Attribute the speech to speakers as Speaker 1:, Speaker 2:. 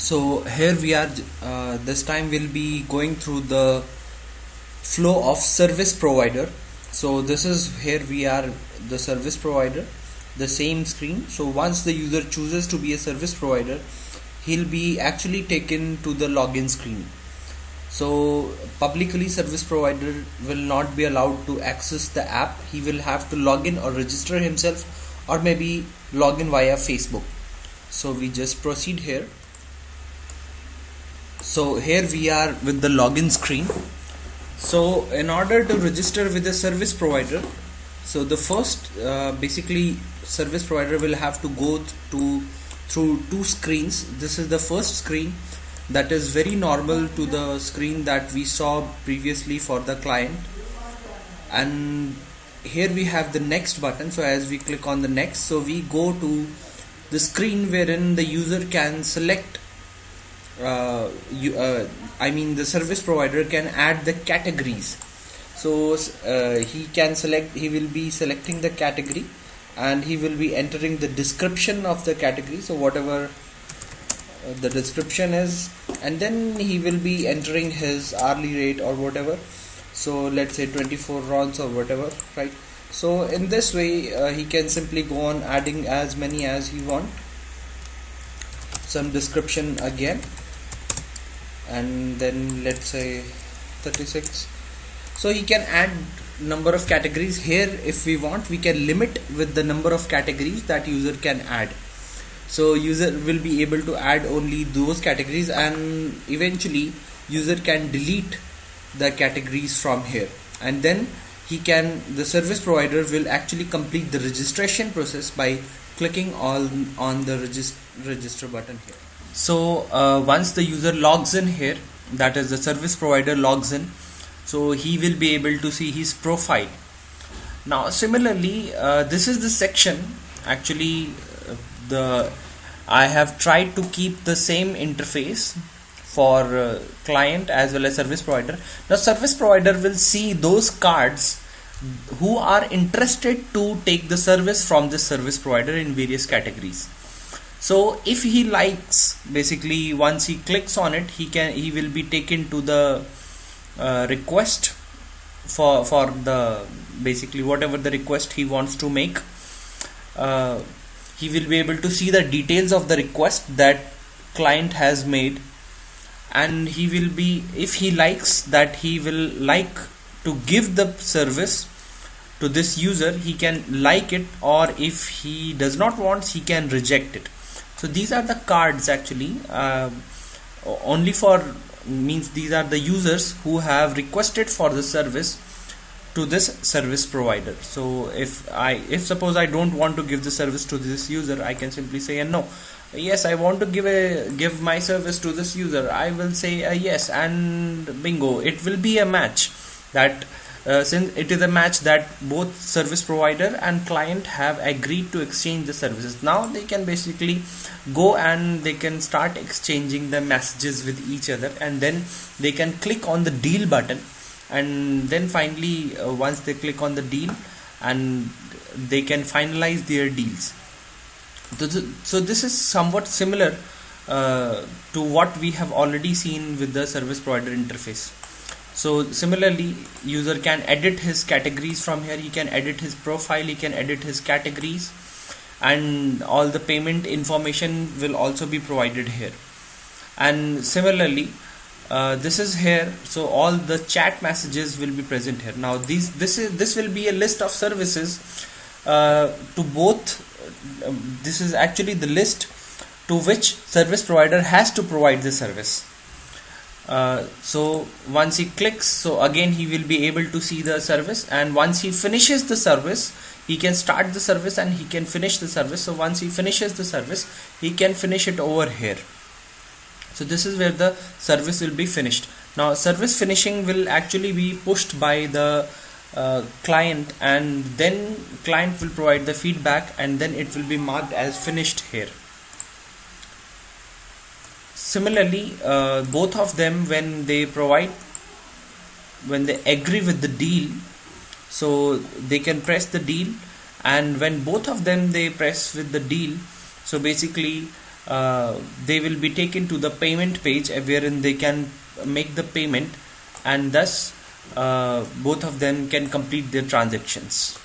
Speaker 1: So here we are, this time we'll be going through the flow of service provider. So this is, here we are, the service provider, the same screen. So once the user chooses to be a service provider, he'll be actually taken to the login screen. So publicly service provider will not be allowed to access the app. He will have to log in or register himself, or maybe log in via Facebook. So we just proceed here. So here we are with the login screen. So in order to register with the service provider, so the first basically service provider will have to go through two screens. This is the first screen, that is very normal to the screen that we saw previously for the client, and here we have the next button. So as we click on the next, so we go to the screen wherein the user can select the service provider can add the categories. So he will be selecting the category, and he will be entering the description of the category, so whatever the description is, and then he will be entering his hourly rate or whatever. So let's say 24 rounds or whatever, right? So in this way he can simply go on adding as many as he want. Some description again, and then let's say 36. So he can add number of categories. Here if we want, we can limit with the number of categories that user can add. So user will be able to add only those categories, and eventually user can delete the categories from here, and then the service provider will actually complete the registration process by clicking on the register button here. So once the user logs in here, that is the service provider logs in, so he will be able to see his profile. Now similarly, this is the section actually I have tried to keep the same interface for client as well as service provider. Now service provider will see those cards who are interested to take the service from this service provider in various categories. So if he likes, basically once he clicks on it, he will be taken to the request for the basically whatever the request he wants to make. He will be able to see the details of the request that client has made, and he will be, if he likes that he will like to give the service to this user, he can like it, or if he does not want, he can reject it. So these are the cards actually, only for means these are the users who have requested for the service to this service provider. So if suppose I don't want to give the service to this user, I can simply say no. Yes, I want to give my service to this user. I will say yes, and bingo, it will be a match. That since it is a match that both service provider and client have agreed to exchange the services, now they can basically go and they can start exchanging the messages with each other, and then they can click on the deal button, and then finally once they click on the deal, and they can finalize their deals. So this is somewhat similar to what we have already seen with the service provider interface. So similarly, user can edit his categories from here. He can edit his profile, he can edit his categories, and all the payment information will also be provided here. And similarly, this is here, so all the chat messages will be present here. Now this will be a list of services to both. This is actually the list to which service provider has to provide the service. So once he clicks, so again he will be able to see the service, and once he finishes the service, he can start the service and he can finish the service. So once he finishes the service, he can finish it over here. So this is where the service will be finished. Now service finishing will actually be pushed by the client, and then client will provide the feedback, and then it will be marked as finished here. Similarly, both of them, when they agree with the deal, so they can press the deal, and when both of them they press with the deal, so basically they will be taken to the payment page wherein they can make the payment, and thus both of them can complete their transactions.